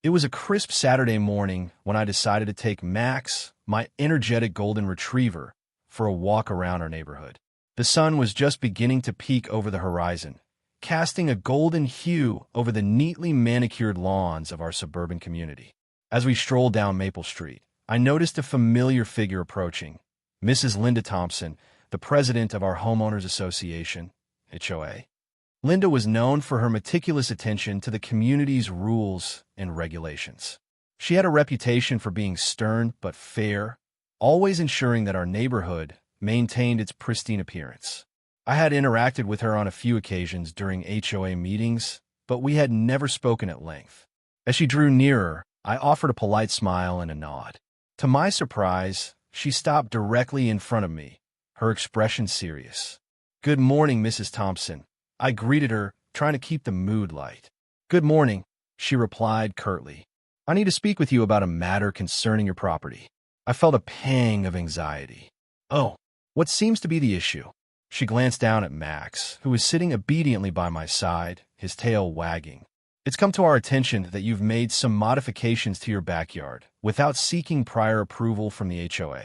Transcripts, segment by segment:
It was a crisp Saturday morning when I decided to take Max, my energetic golden retriever, for a walk around our neighborhood. The sun was just beginning to peek over the horizon, casting a golden hue over the neatly manicured lawns of our suburban community. As we strolled down Maple Street, I noticed a familiar figure approaching, Mrs. Linda Thompson, the president of our Homeowners Association, HOA. Linda was known for her meticulous attention to the community's rules and regulations. She had a reputation for being stern but fair, always ensuring that our neighborhood maintained its pristine appearance. I had interacted with her on a few occasions during HOA meetings, but we had never spoken at length. As she drew nearer, I offered a polite smile and a nod. To my surprise, she stopped directly in front of me, her expression serious. "Good morning, Mrs. Thompson." I greeted her, trying to keep the mood light. "Good morning," she replied curtly. "I need to speak with you about a matter concerning your property." I felt a pang of anxiety. "Oh, what seems to be the issue?" She glanced down at Max, who was sitting obediently by my side, his tail wagging. "It's come to our attention that you've made some modifications to your backyard without seeking prior approval from the HOA.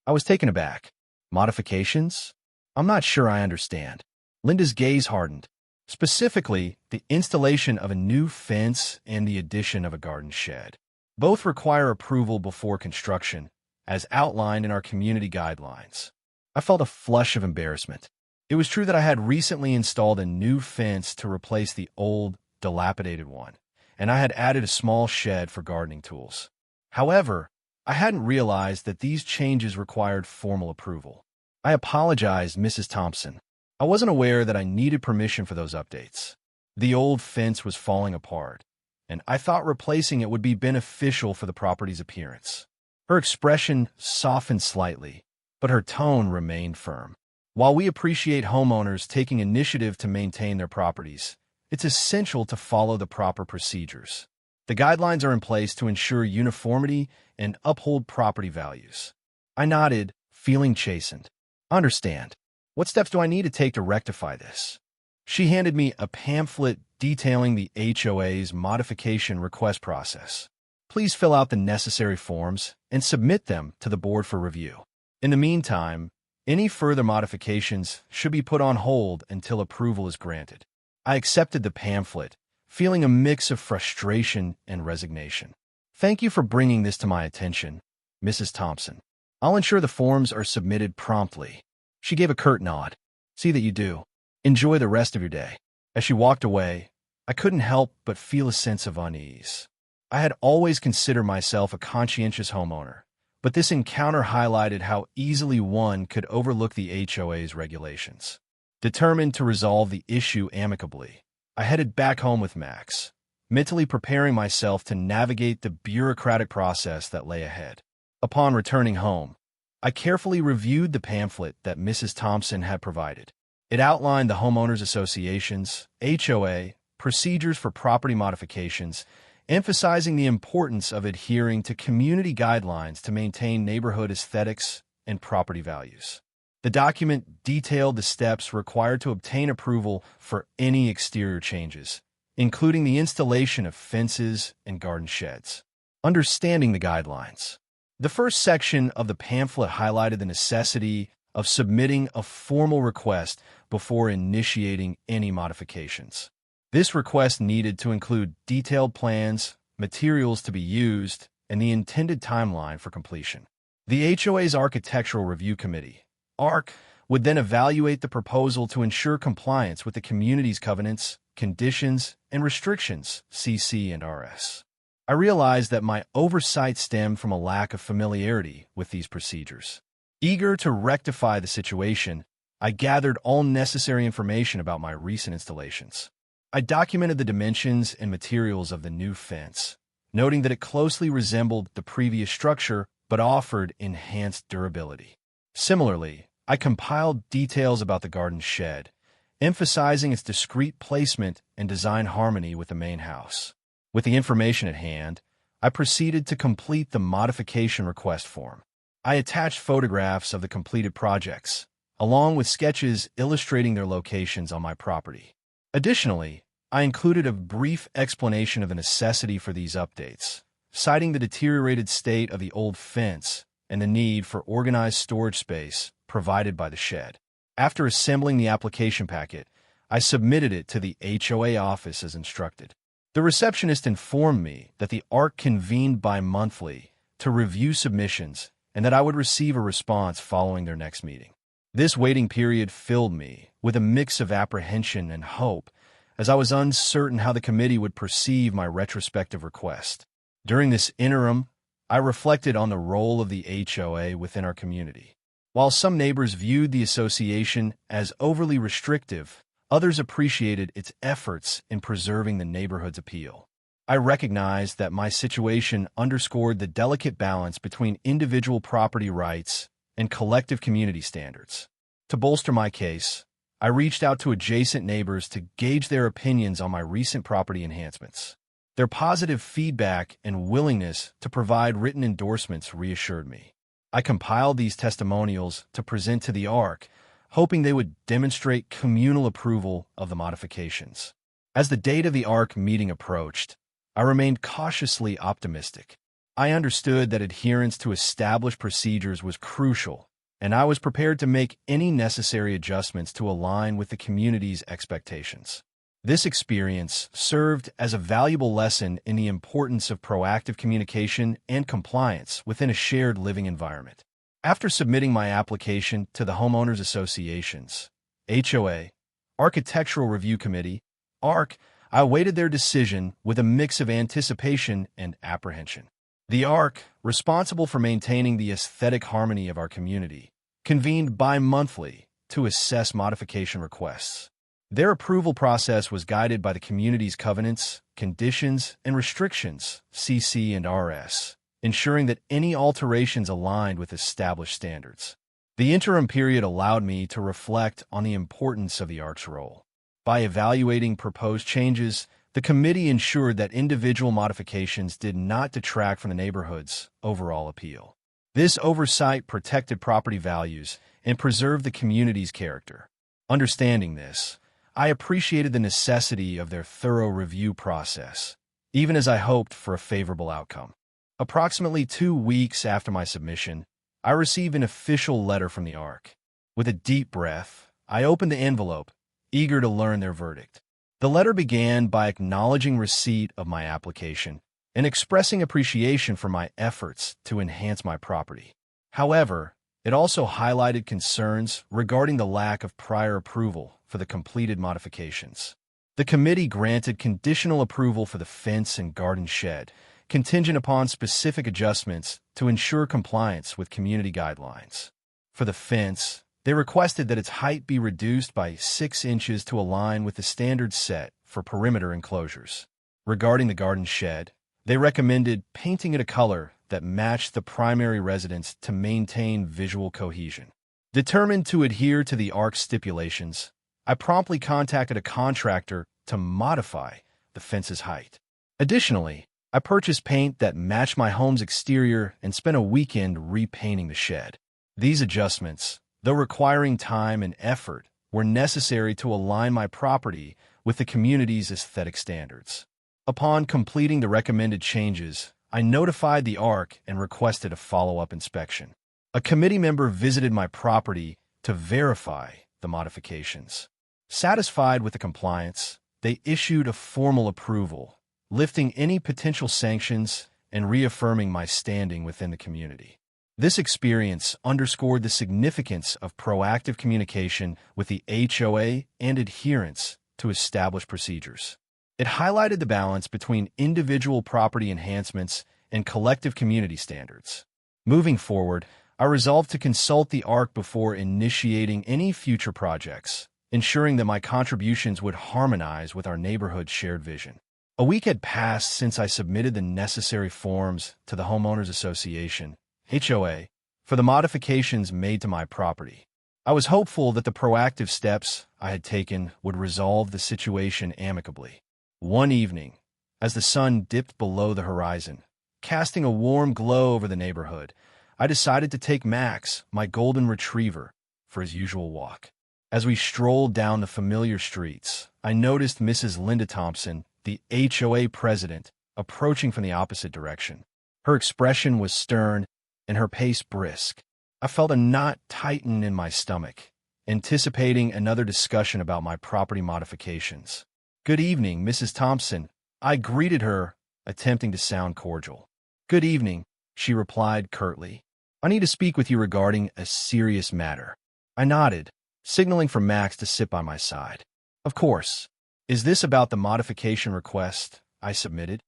I was taken aback. "Modifications? I'm not sure I understand." Linda's gaze hardened. "Specifically, the installation of a new fence and the addition of a garden shed. Both require approval before construction, as outlined in our community guidelines." I felt a flush of embarrassment. It was true that I had recently installed a new fence to replace the old, dilapidated one, and I had added a small shed for gardening tools. However, I hadn't realized that these changes required formal approval. "I apologize, Mrs. Thompson. I wasn't aware that I needed permission for those updates. The old fence was falling apart, and I thought replacing it would be beneficial for the property's appearance." Her expression softened slightly, but her tone remained firm. While we appreciate homeowners taking initiative to maintain their properties, it's essential to follow the proper procedures. The guidelines are in place to ensure uniformity and uphold property values. I nodded, feeling chastened. "Understand. What steps do I need to take to rectify this?" She handed me a pamphlet detailing the HOA's modification request process. "Please fill out the necessary forms and submit them to the board for review. In the meantime, any further modifications should be put on hold until approval is granted." I accepted the pamphlet, feeling a mix of frustration and resignation. "Thank you for bringing this to my attention, Mrs. Thompson. I'll ensure the forms are submitted promptly." She gave a curt nod. "See that you do. Enjoy the rest of your day." As she walked away, I couldn't help but feel a sense of unease. I had always considered myself a conscientious homeowner, but this encounter highlighted how easily one could overlook the HOA's regulations. Determined to resolve the issue amicably, I headed back home with Max, mentally preparing myself to navigate the bureaucratic process that lay ahead. Upon returning home, I carefully reviewed the pamphlet that Mrs. Thompson had provided. It outlined the Homeowners Association's, HOA, procedures for property modifications, emphasizing the importance of adhering to community guidelines to maintain neighborhood aesthetics and property values. The document detailed the steps required to obtain approval for any exterior changes, including the installation of fences and garden sheds. Understanding the guidelines. The first section of the pamphlet highlighted the necessity of submitting a formal request before initiating any modifications. This request needed to include detailed plans, materials to be used, and the intended timeline for completion. The HOA's Architectural Review Committee, ARC, would then evaluate the proposal to ensure compliance with the community's covenants, conditions, and restrictions, CC and RS. I realized that my oversight stemmed from a lack of familiarity with these procedures. Eager to rectify the situation, I gathered all necessary information about my recent installations. I documented the dimensions and materials of the new fence, noting that it closely resembled the previous structure but offered enhanced durability. Similarly, I compiled details about the garden shed, emphasizing its discreet placement and design harmony with the main house. With the information at hand, I proceeded to complete the modification request form. I attached photographs of the completed projects, along with sketches illustrating their locations on my property. Additionally, I included a brief explanation of the necessity for these updates, citing the deteriorated state of the old fence and the need for organized storage space provided by the shed. After assembling the application packet, I submitted it to the HOA office as instructed. The receptionist informed me that the ARC convened bi-monthly to review submissions and that I would receive a response following their next meeting. This waiting period filled me with a mix of apprehension and hope, as I was uncertain how the committee would perceive my retrospective request. During this interim, I reflected on the role of the HOA within our community. While some neighbors viewed the association as overly restrictive, others appreciated its efforts in preserving the neighborhood's appeal. I recognized that my situation underscored the delicate balance between individual property rights and collective community standards. To bolster my case, I reached out to adjacent neighbors to gauge their opinions on my recent property enhancements. Their positive feedback and willingness to provide written endorsements reassured me. I compiled these testimonials to present to the ARC, hoping they would demonstrate communal approval of the modifications. As the date of the ARC meeting approached, I remained cautiously optimistic. I understood that adherence to established procedures was crucial, and I was prepared to make any necessary adjustments to align with the community's expectations. This experience served as a valuable lesson in the importance of proactive communication and compliance within a shared living environment. After submitting my application to the Homeowners Association's HOA Architectural Review Committee, ARC, I awaited their decision with a mix of anticipation and apprehension. The ARC, responsible for maintaining the aesthetic harmony of our community, convened bi-monthly to assess modification requests. Their approval process was guided by the community's covenants, conditions, and restrictions, CC and RS, ensuring that any alterations aligned with established standards. The interim period allowed me to reflect on the importance of the ARC's role. By evaluating proposed changes, the committee ensured that individual modifications did not detract from the neighborhood's overall appeal. This oversight protected property values and preserved the community's character. Understanding this, I appreciated the necessity of their thorough review process, even as I hoped for a favorable outcome. Approximately 2 weeks after my submission, I received an official letter from the ARC. With a deep breath, I opened the envelope, eager to learn their verdict. The letter began by acknowledging receipt of my application and expressing appreciation for my efforts to enhance my property. However, it also highlighted concerns regarding the lack of prior approval for the completed modifications. The committee granted conditional approval for the fence and garden shed, contingent upon specific adjustments to ensure compliance with community guidelines. For the fence, they requested that its height be reduced by 6 inches to align with the standards set for perimeter enclosures. Regarding the garden shed, they recommended painting it a color that matched the primary residence to maintain visual cohesion. Determined to adhere to the ARC stipulations, I promptly contacted a contractor to modify the fence's height. Additionally, I purchased paint that matched my home's exterior and spent a weekend repainting the shed. These adjustments, though requiring time and effort, were necessary to align my property with the community's aesthetic standards. Upon completing the recommended changes, I notified the ARC and requested a follow-up inspection. A committee member visited my property to verify the modifications. Satisfied with the compliance, they issued a formal approval, lifting any potential sanctions and reaffirming my standing within the community. This experience underscored the significance of proactive communication with the HOA and adherence to established procedures. It highlighted the balance between individual property enhancements and collective community standards. Moving forward, I resolved to consult the ARC before initiating any future projects, ensuring that my contributions would harmonize with our neighborhood's shared vision. A week had passed since I submitted the necessary forms to the Homeowners Association, HOA, for the modifications made to my property. I was hopeful that the proactive steps I had taken would resolve the situation amicably. One evening, as the sun dipped below the horizon, casting a warm glow over the neighborhood, I decided to take Max, my golden retriever, for his usual walk. As we strolled down the familiar streets, I noticed Mrs. Linda Thompson, the HOA president, approaching from the opposite direction. Her expression was stern and her pace brisk. I felt a knot tighten in my stomach, anticipating another discussion about my property modifications. "Good evening, Mrs. Thompson." I greeted her, attempting to sound cordial. "Good evening," she replied curtly. "I need to speak with you regarding a serious matter." I nodded, signaling for Max to sit by my side. "Of course. Is this about the modification request?" I submitted.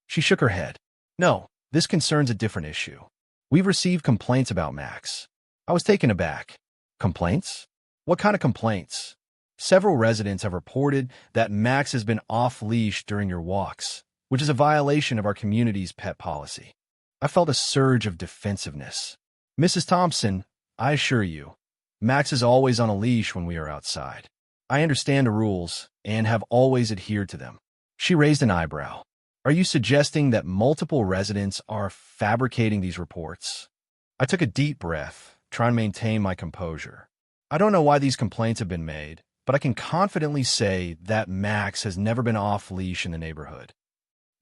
She shook her head. "No, this concerns a different issue. We've received complaints about Max." I was taken aback. "Complaints? What kind of complaints?" "Several residents have reported that Max has been off-leash during your walks, which is a violation of our community's pet policy." I felt a surge of defensiveness. "Mrs. Thompson, I assure you, Max is always on a leash when we are outside. I understand the rules and have always adhered to them." She raised an eyebrow. "Are you suggesting that multiple residents are fabricating these reports?" I took a deep breath, trying to maintain my composure. "I don't know why these complaints have been made, but I can confidently say that Max has never been off-leash in the neighborhood."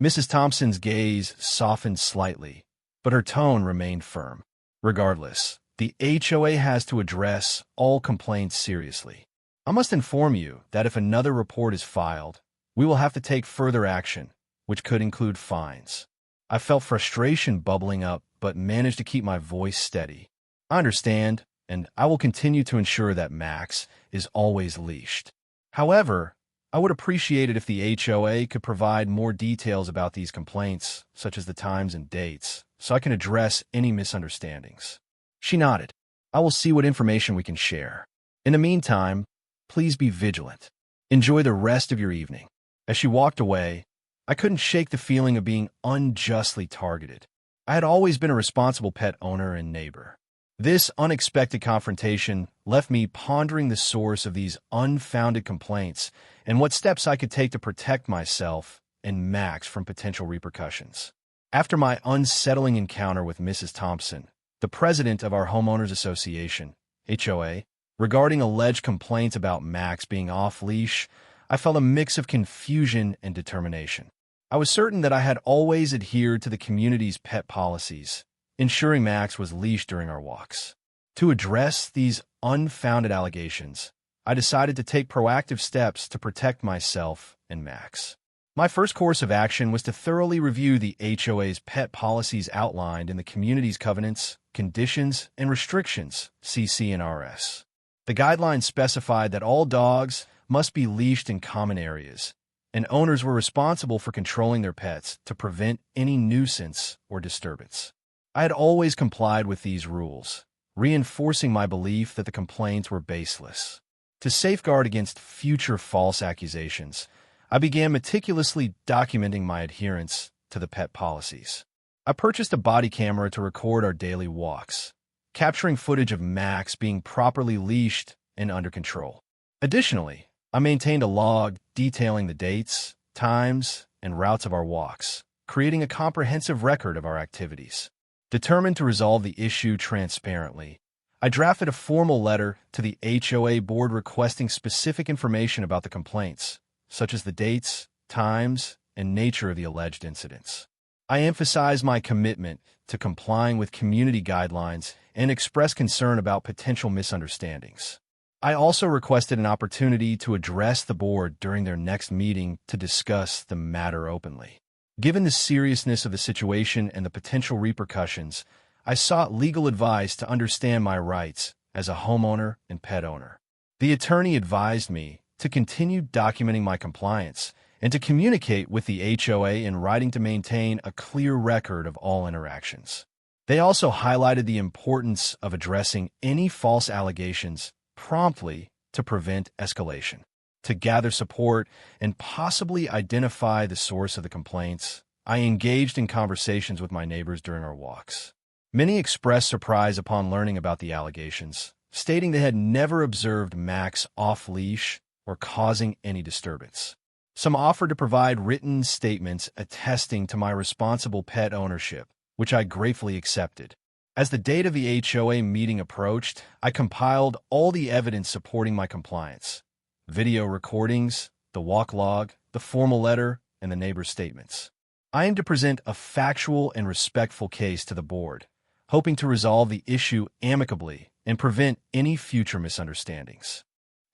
Mrs. Thompson's gaze softened slightly, but her tone remained firm. "Regardless, the HOA has to address all complaints seriously. I must inform you that if another report is filed, we will have to take further action, which could include fines." I felt frustration bubbling up, but managed to keep my voice steady. "I understand, and I will continue to ensure that Max is always leashed. However, I would appreciate it if the HOA could provide more details about these complaints, such as the times and dates, so I can address any misunderstandings." She nodded. "I will see what information we can share. In the meantime, please be vigilant. Enjoy the rest of your evening." As she walked away, I couldn't shake the feeling of being unjustly targeted. I had always been a responsible pet owner and neighbor. This unexpected confrontation left me pondering the source of these unfounded complaints and what steps I could take to protect myself and Max from potential repercussions. After my unsettling encounter with Mrs. Thompson, the president of our homeowners association, HOA, regarding alleged complaints about Max being off-leash, I felt a mix of confusion and determination. I was certain that I had always adhered to the community's pet policies, ensuring Max was leashed during our walks. To address these unfounded allegations, I decided to take proactive steps to protect myself and Max. My first course of action was to thoroughly review the HOA's pet policies outlined in the community's covenants, conditions, and restrictions, CC&RS. The guidelines specified that all dogs must be leashed in common areas, and owners were responsible for controlling their pets to prevent any nuisance or disturbance. I had always complied with these rules, reinforcing my belief that the complaints were baseless. To safeguard against future false accusations, I began meticulously documenting my adherence to the pet policies. I purchased a body camera to record our daily walks, capturing footage of Max being properly leashed and under control. Additionally, I maintained a log detailing the dates, times, and routes of our walks, creating a comprehensive record of our activities. Determined to resolve the issue transparently, I drafted a formal letter to the HOA board requesting specific information about the complaints, such as the dates, times, and nature of the alleged incidents. I emphasized my commitment to complying with community guidelines and expressed concern about potential misunderstandings. I also requested an opportunity to address the board during their next meeting to discuss the matter openly. Given the seriousness of the situation and the potential repercussions, I sought legal advice to understand my rights as a homeowner and pet owner. The attorney advised me to continue documenting my compliance and to communicate with the HOA in writing to maintain a clear record of all interactions. They also highlighted the importance of addressing any false allegations promptly to prevent escalation. To gather support and possibly identify the source of the complaints, I engaged in conversations with my neighbors during our walks. Many expressed surprise upon learning about the allegations, stating they had never observed Max off-leash or causing any disturbance. Some offered to provide written statements attesting to my responsible pet ownership, which I gratefully accepted. As the date of the HOA meeting approached, I compiled all the evidence supporting my compliance: video recordings, the walk log, the formal letter, and the neighbor's statements. I aim to present a factual and respectful case to the board, hoping to resolve the issue amicably and prevent any future misunderstandings.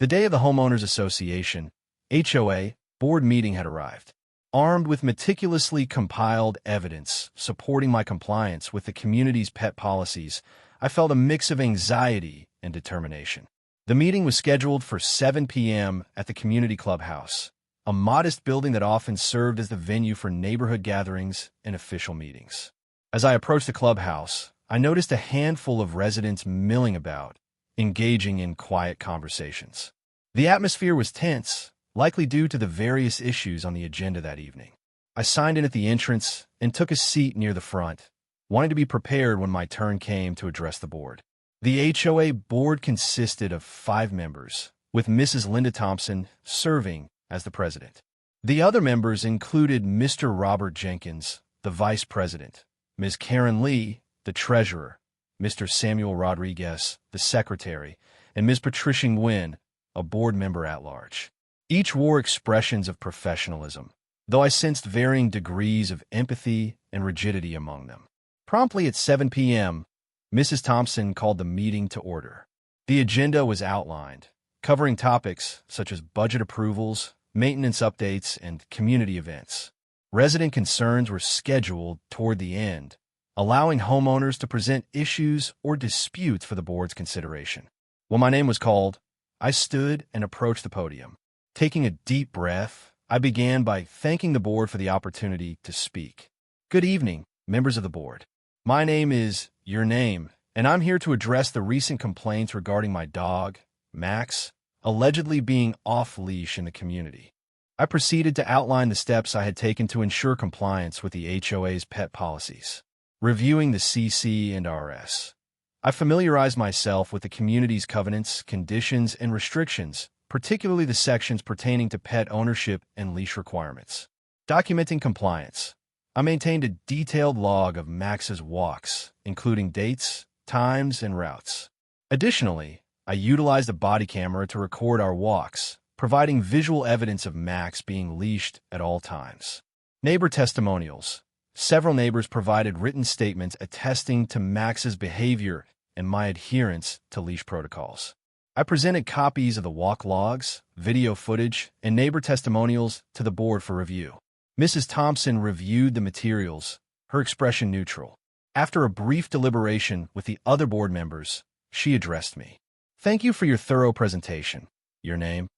The day of the Homeowners Association HOA board meeting had arrived. Armed with meticulously compiled evidence supporting my compliance with the community's pet policies, I felt a mix of anxiety and determination. The meeting was scheduled for 7 p.m. at the community clubhouse, a modest building that often served as the venue for neighborhood gatherings and official meetings. As I approached the clubhouse, I noticed a handful of residents milling about, engaging in quiet conversations. The atmosphere was tense, likely due to the various issues on the agenda that evening. I signed in at the entrance and took a seat near the front, wanting to be prepared when my turn came to address the board. The HOA board consisted of 5 members, with Mrs. Linda Thompson serving as the president. The other members included Mr. Robert Jenkins, the vice president, Ms. Karen Lee, the treasurer, Mr. Samuel Rodriguez, the secretary, and Ms. Patricia Nguyen, a board member at large. Each wore expressions of professionalism, though I sensed varying degrees of empathy and rigidity among them. Promptly at 7 p.m., Mrs. Thompson called the meeting to order. The agenda was outlined, covering topics such as budget approvals, maintenance updates, and community events. Resident concerns were scheduled toward the end, allowing homeowners to present issues or disputes for the board's consideration. When my name was called, I stood and approached the podium. Taking a deep breath, I began by thanking the board for the opportunity to speak. Good evening, members of the board. My name is Your Name, and I'm here to address the recent complaints regarding my dog, Max, allegedly being off-leash in the community. I proceeded to outline the steps I had taken to ensure compliance with the HOA's pet policies. Reviewing the CC and RS, I familiarized myself with the community's covenants, conditions, and restrictions, particularly the sections pertaining to pet ownership and leash requirements. Documenting compliance, I maintained a detailed log of Max's walks, including dates, times, and routes. Additionally, I utilized a body camera to record our walks, providing visual evidence of Max being leashed at all times. Neighbor testimonials. Several neighbors provided written statements attesting to Max's behavior and my adherence to leash protocols. I presented copies of the walk logs, video footage, and neighbor testimonials to the board for review. Mrs. Thompson reviewed the materials, her expression neutral. After a brief deliberation with the other board members, she addressed me. Thank you for your thorough presentation. Your name?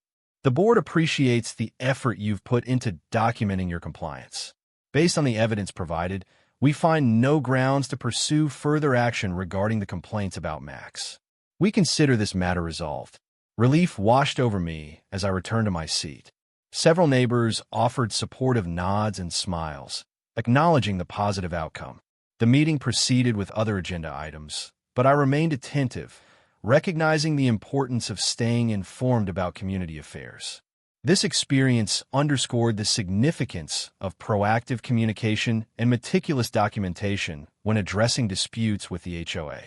The board appreciates the effort you've put into documenting your compliance. Based on the evidence provided, we find no grounds to pursue further action regarding the complaints about Max. We consider this matter resolved. Relief washed over me as I returned to my seat. Several neighbors offered supportive nods and smiles, acknowledging the positive outcome. The meeting proceeded with other agenda items, but I remained attentive, recognizing the importance of staying informed about community affairs. This experience underscored the significance of proactive communication and meticulous documentation when addressing disputes with the HOA.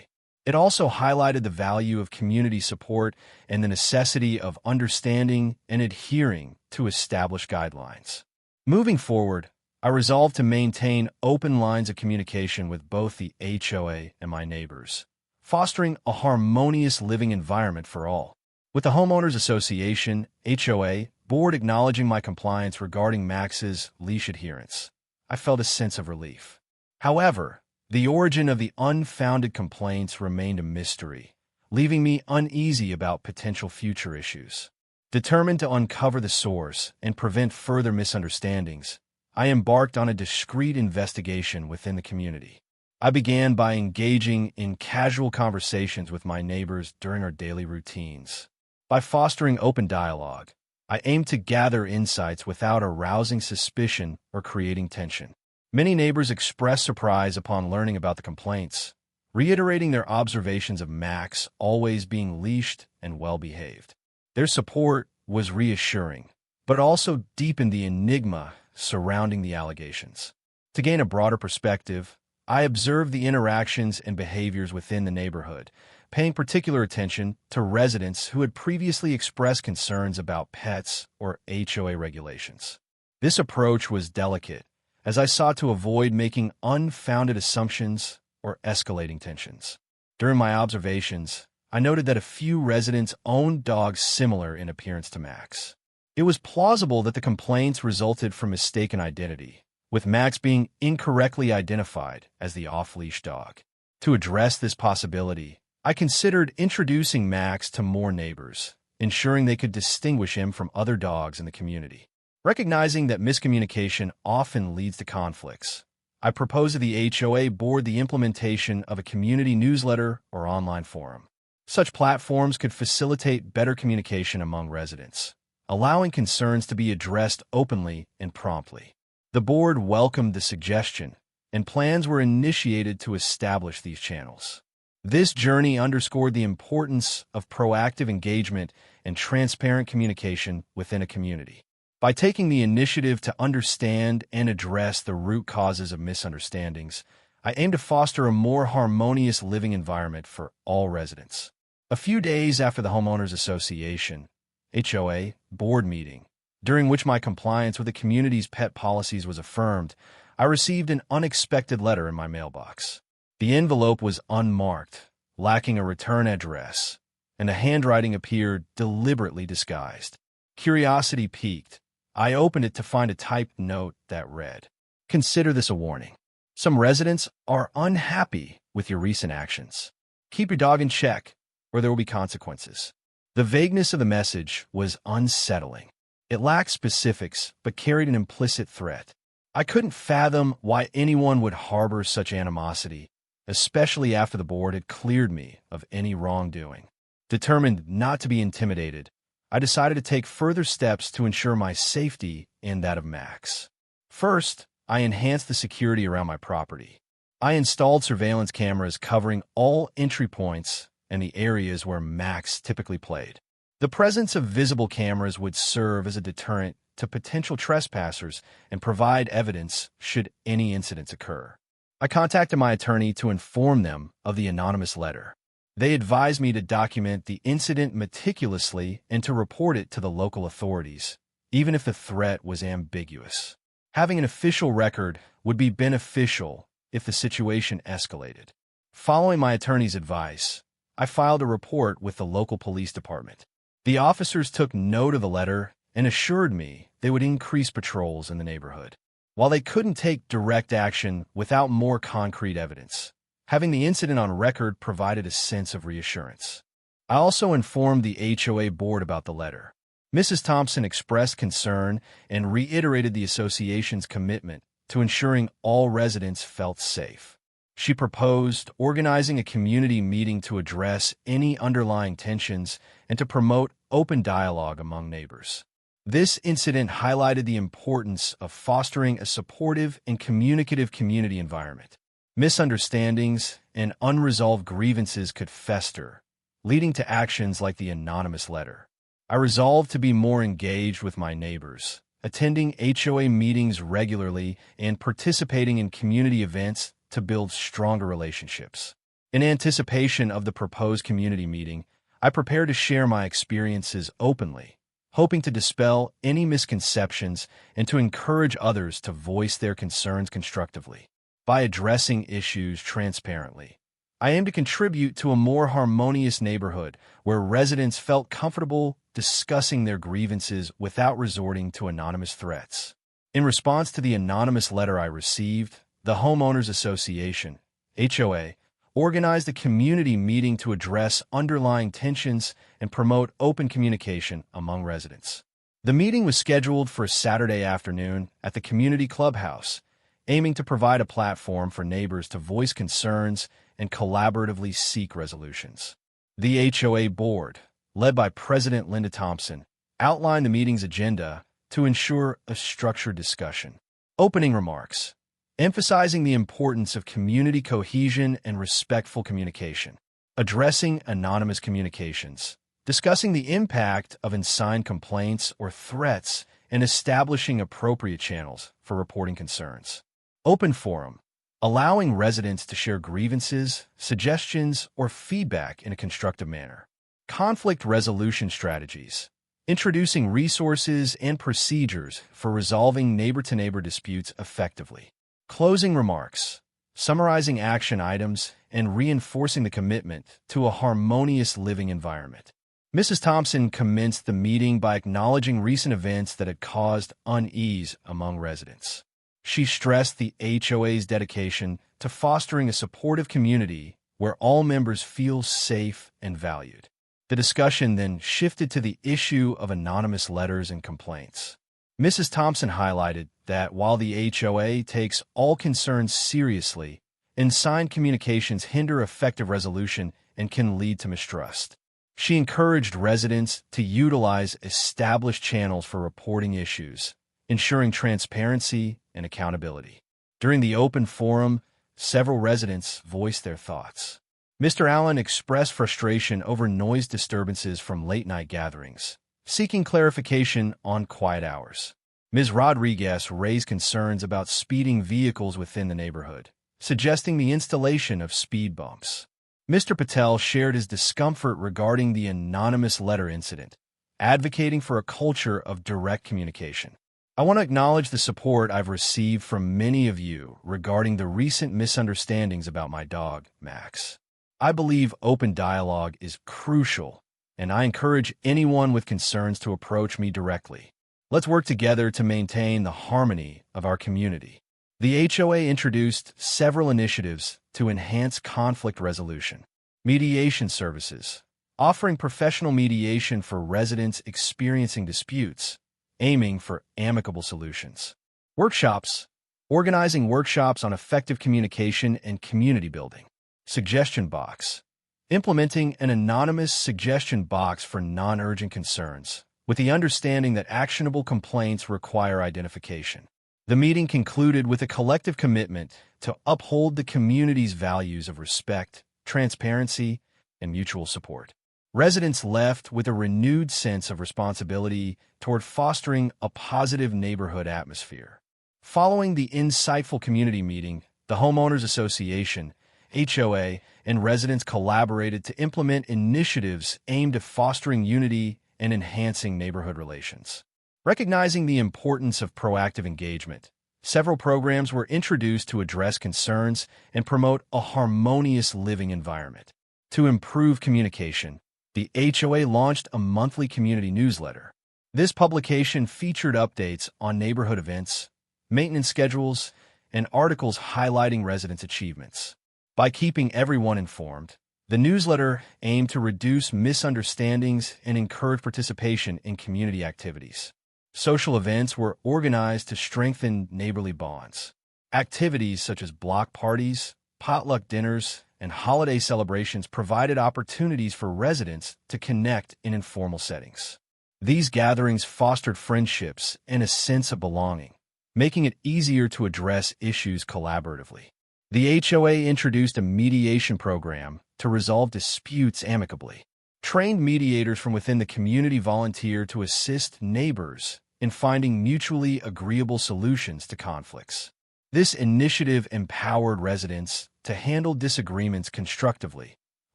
It also highlighted the value of community support and the necessity of understanding and adhering to established guidelines. Moving forward, I resolved to maintain open lines of communication with both the HOA and my neighbors, fostering a harmonious living environment for all. With the Homeowners Association HOA board acknowledging my compliance regarding Max's leash adherence, I felt a sense of relief. However, the origin of the unfounded complaints remained a mystery, leaving me uneasy about potential future issues. Determined to uncover the source and prevent further misunderstandings, I embarked on a discreet investigation within the community. I began by engaging in casual conversations with my neighbors during our daily routines. By fostering open dialogue, I aimed to gather insights without arousing suspicion or creating tension. Many neighbors expressed surprise upon learning about the complaints, reiterating their observations of Max always being leashed and well-behaved. Their support was reassuring, but also deepened the enigma surrounding the allegations. To gain a broader perspective, I observed the interactions and behaviors within the neighborhood, paying particular attention to residents who had previously expressed concerns about pets or HOA regulations. This approach was delicate, as I sought to avoid making unfounded assumptions or escalating tensions. During my observations, I noted that a few residents owned dogs similar in appearance to Max. It was plausible that the complaints resulted from mistaken identity, with Max being incorrectly identified as the off-leash dog. To address this possibility, I considered introducing Max to more neighbors, ensuring they could distinguish him from other dogs in the community. Recognizing that miscommunication often leads to conflicts, I proposed to the HOA board the implementation of a community newsletter or online forum. Such platforms could facilitate better communication among residents, allowing concerns to be addressed openly and promptly. The board welcomed the suggestion, and plans were initiated to establish these channels. This journey underscored the importance of proactive engagement and transparent communication within a community. By taking the initiative to understand and address the root causes of misunderstandings, I aim to foster a more harmonious living environment for all residents. A few days after the Homeowners Association (HOA) board meeting, during which my compliance with the community's pet policies was affirmed, I received an unexpected letter in my mailbox. The envelope was unmarked, lacking a return address, and the handwriting appeared deliberately disguised. Curiosity piqued. I opened it to find a typed note that read, "Consider this a warning. Some residents are unhappy with your recent actions. Keep your dog in check, or there will be consequences." The vagueness of the message was unsettling. It lacked specifics, but carried an implicit threat. I couldn't fathom why anyone would harbor such animosity, especially after the board had cleared me of any wrongdoing. Determined not to be intimidated, I decided to take further steps to ensure my safety and that of Max. First, I enhanced the security around my property. I installed surveillance cameras covering all entry points and the areas where Max typically played. The presence of visible cameras would serve as a deterrent to potential trespassers and provide evidence should any incidents occur. I contacted my attorney to inform them of the anonymous letter. They advised me to document the incident meticulously and to report it to the local authorities, even if the threat was ambiguous. Having an official record would be beneficial if the situation escalated. Following my attorney's advice, I filed a report with the local police department. The officers took note of the letter and assured me they would increase patrols in the neighborhood. While they couldn't take direct action without more concrete evidence, having the incident on record provided a sense of reassurance. I also informed the HOA board about the letter. Mrs. Thompson expressed concern and reiterated the association's commitment to ensuring all residents felt safe. She proposed organizing a community meeting to address any underlying tensions and to promote open dialogue among neighbors. This incident highlighted the importance of fostering a supportive and communicative community environment. Misunderstandings and unresolved grievances could fester, leading to actions like the anonymous letter. I resolved to be more engaged with my neighbors, attending HOA meetings regularly and participating in community events to build stronger relationships. In anticipation of the proposed community meeting, I prepared to share my experiences openly, hoping to dispel any misconceptions and to encourage others to voice their concerns constructively. By addressing issues transparently, I aim to contribute to a more harmonious neighborhood where residents felt comfortable discussing their grievances without resorting to anonymous threats. In response to the anonymous letter I received, the Homeowners Association (HOA) organized a community meeting to address underlying tensions and promote open communication among residents. The meeting was scheduled for a Saturday afternoon at the community clubhouse, aiming to provide a platform for neighbors to voice concerns and collaboratively seek resolutions. The HOA board, led by President Linda Thompson, outlined the meeting's agenda to ensure a structured discussion. Opening remarks, emphasizing the importance of community cohesion and respectful communication, addressing anonymous communications, discussing the impact of unsigned complaints or threats, and establishing appropriate channels for reporting concerns. Open forum, allowing residents to share grievances, suggestions, or feedback in a constructive manner. Conflict resolution strategies, introducing resources and procedures for resolving neighbor-to-neighbor disputes effectively. Closing remarks, summarizing action items, and reinforcing the commitment to a harmonious living environment. Mrs. Thompson commenced the meeting by acknowledging recent events that had caused unease among residents. She stressed the HOA's dedication to fostering a supportive community where all members feel safe and valued. The discussion then shifted to the issue of anonymous letters and complaints. Mrs. Thompson highlighted that while the HOA takes all concerns seriously, unsigned communications hinder effective resolution and can lead to mistrust. She encouraged residents to utilize established channels for reporting issues, ensuring transparency and accountability. During the open forum, several residents voiced their thoughts. Mr. Allen expressed frustration over noise disturbances from late-night gatherings, seeking clarification on quiet hours. Ms. Rodriguez raised concerns about speeding vehicles within the neighborhood, suggesting the installation of speed bumps. Mr. Patel shared his discomfort regarding the anonymous letter incident, advocating for a culture of direct communication. I want to acknowledge the support I've received from many of you regarding the recent misunderstandings about my dog, Max. I believe open dialogue is crucial, and I encourage anyone with concerns to approach me directly. Let's work together to maintain the harmony of our community. The HOA introduced several initiatives to enhance conflict resolution. Mediation services, offering professional mediation for residents experiencing disputes, aiming for amicable solutions. Workshops, organizing workshops on effective communication and community building. Suggestion box, implementing an anonymous suggestion box for non-urgent concerns, with the understanding that actionable complaints require identification. The meeting concluded with a collective commitment to uphold the community's values of respect, transparency, and mutual support. Residents left with a renewed sense of responsibility toward fostering a positive neighborhood atmosphere. Following the insightful community meeting, the Homeowners Association, HOA, and residents collaborated to implement initiatives aimed at fostering unity and enhancing neighborhood relations. Recognizing the importance of proactive engagement, several programs were introduced to address concerns and promote a harmonious living environment. To improve communication, the HOA launched a monthly community newsletter. This publication featured updates on neighborhood events, maintenance schedules, and articles highlighting residents' achievements. By keeping everyone informed, the newsletter aimed to reduce misunderstandings and encourage participation in community activities. Social events were organized to strengthen neighborly bonds. Activities such as block parties, potluck dinners, and holiday celebrations provided opportunities for residents to connect in informal settings. These gatherings fostered friendships and a sense of belonging, making it easier to address issues collaboratively. The HOA introduced a mediation program to resolve disputes amicably. Trained mediators from within the community volunteered to assist neighbors in finding mutually agreeable solutions to conflicts. This initiative empowered residents to handle disagreements constructively,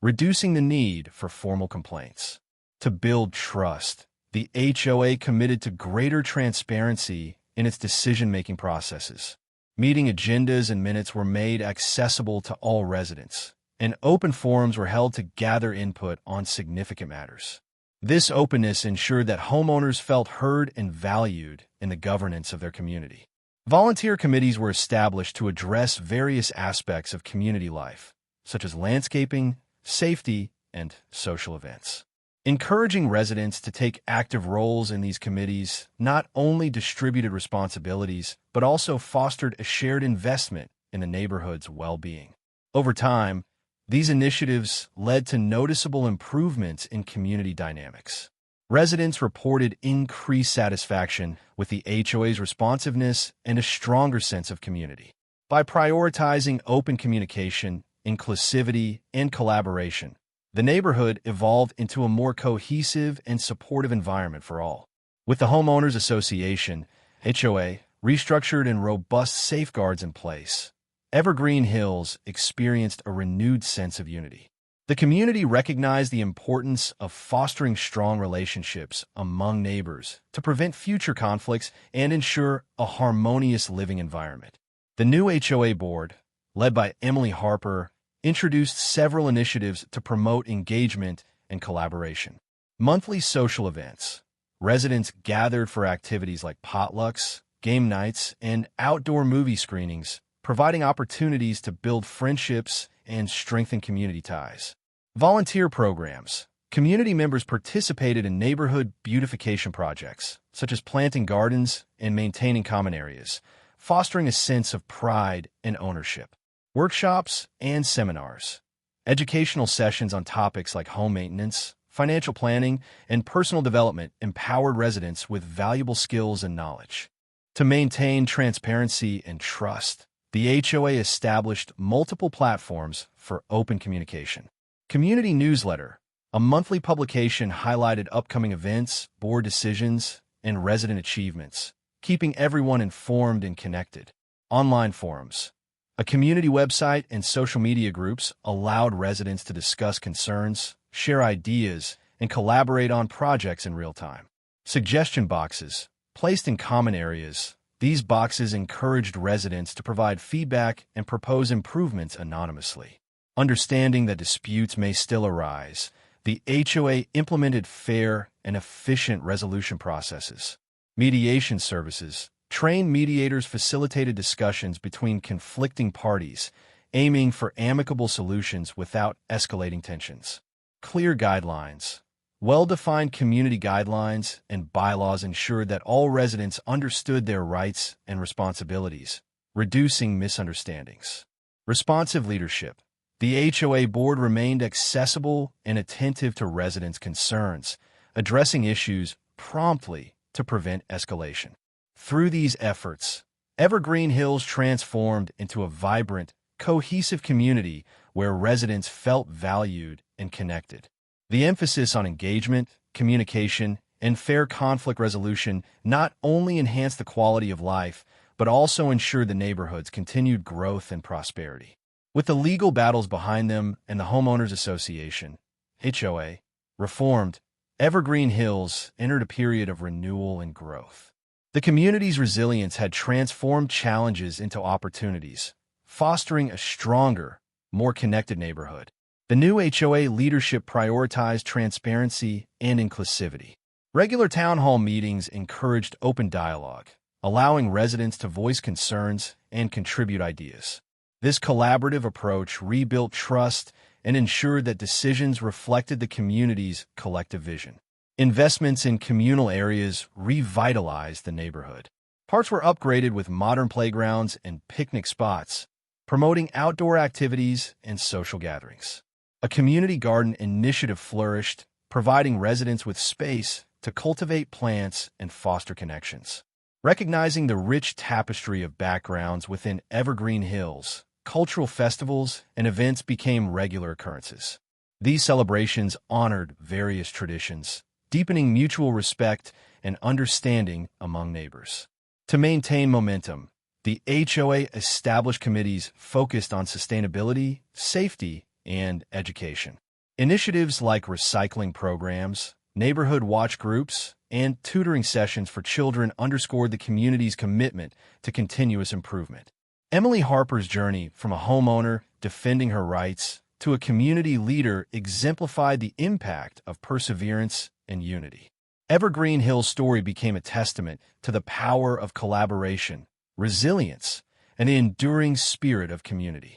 reducing the need for formal complaints. To build trust, the HOA committed to greater transparency in its decision-making processes. Meeting agendas and minutes were made accessible to all residents, and open forums were held to gather input on significant matters. This openness ensured that homeowners felt heard and valued in the governance of their community. Volunteer committees were established to address various aspects of community life, such as landscaping, safety, and social events. Encouraging residents to take active roles in these committees not only distributed responsibilities, but also fostered a shared investment in the neighborhood's well-being. Over time, these initiatives led to noticeable improvements in community dynamics. Residents reported increased satisfaction with the HOA's responsiveness and a stronger sense of community. By prioritizing open communication, inclusivity, and collaboration, the neighborhood evolved into a more cohesive and supportive environment for all. With the Homeowners Association, HOA, restructured and robust safeguards in place, Evergreen Hills experienced a renewed sense of unity. The community recognized the importance of fostering strong relationships among neighbors to prevent future conflicts and ensure a harmonious living environment. The new HOA board, led by Emily Harper, introduced several initiatives to promote engagement and collaboration. Monthly social events. Residents gathered for activities like potlucks, game nights, and outdoor movie screenings, providing opportunities to build friendships and strengthen community ties. Volunteer programs. Community members participated in neighborhood beautification projects, such as planting gardens and maintaining common areas, fostering a sense of pride and ownership. Workshops and seminars. Educational sessions on topics like home maintenance, financial planning, and personal development empowered residents with valuable skills and knowledge. To maintain transparency and trust, the HOA established multiple platforms for open communication. Community newsletter, a monthly publication highlighted upcoming events, board decisions, and resident achievements, keeping everyone informed and connected. Online forums. A community website and social media groups allowed residents to discuss concerns, share ideas, and collaborate on projects in real time. Suggestion boxes. Placed in common areas, these boxes encouraged residents to provide feedback and propose improvements anonymously. Understanding that disputes may still arise, the HOA implemented fair and efficient resolution processes. Mediation services. Trained mediators facilitated discussions between conflicting parties, aiming for amicable solutions without escalating tensions. Clear guidelines. Well-defined community guidelines and bylaws ensured that all residents understood their rights and responsibilities, reducing misunderstandings. Responsive leadership. The HOA board remained accessible and attentive to residents' concerns, addressing issues promptly to prevent escalation. Through these efforts, Evergreen Hills transformed into a vibrant, cohesive community where residents felt valued and connected. The emphasis on engagement, communication, and fair conflict resolution not only enhanced the quality of life, but also ensured the neighborhood's continued growth and prosperity. With the legal battles behind them and the Homeowners Association, HOA, reformed, Evergreen Hills entered a period of renewal and growth. The community's resilience had transformed challenges into opportunities, fostering a stronger, more connected neighborhood. The new HOA leadership prioritized transparency and inclusivity. Regular town hall meetings encouraged open dialogue, allowing residents to voice concerns and contribute ideas. This collaborative approach rebuilt trust and ensured that decisions reflected the community's collective vision. Investments in communal areas revitalized the neighborhood. Parks were upgraded with modern playgrounds and picnic spots, promoting outdoor activities and social gatherings. A community garden initiative flourished, providing residents with space to cultivate plants and foster connections. Recognizing the rich tapestry of backgrounds within Evergreen Hills, cultural festivals and events became regular occurrences. These celebrations honored various traditions, deepening mutual respect and understanding among neighbors. To maintain momentum, the HOA established committees focused on sustainability, safety, and education. Initiatives like recycling programs, neighborhood watch groups, and tutoring sessions for children underscored the community's commitment to continuous improvement. Emily Harper's journey from a homeowner defending her rights to a community leader exemplified the impact of perseverance and unity. Evergreen Hills' story became a testament to the power of collaboration, resilience, and the enduring spirit of community.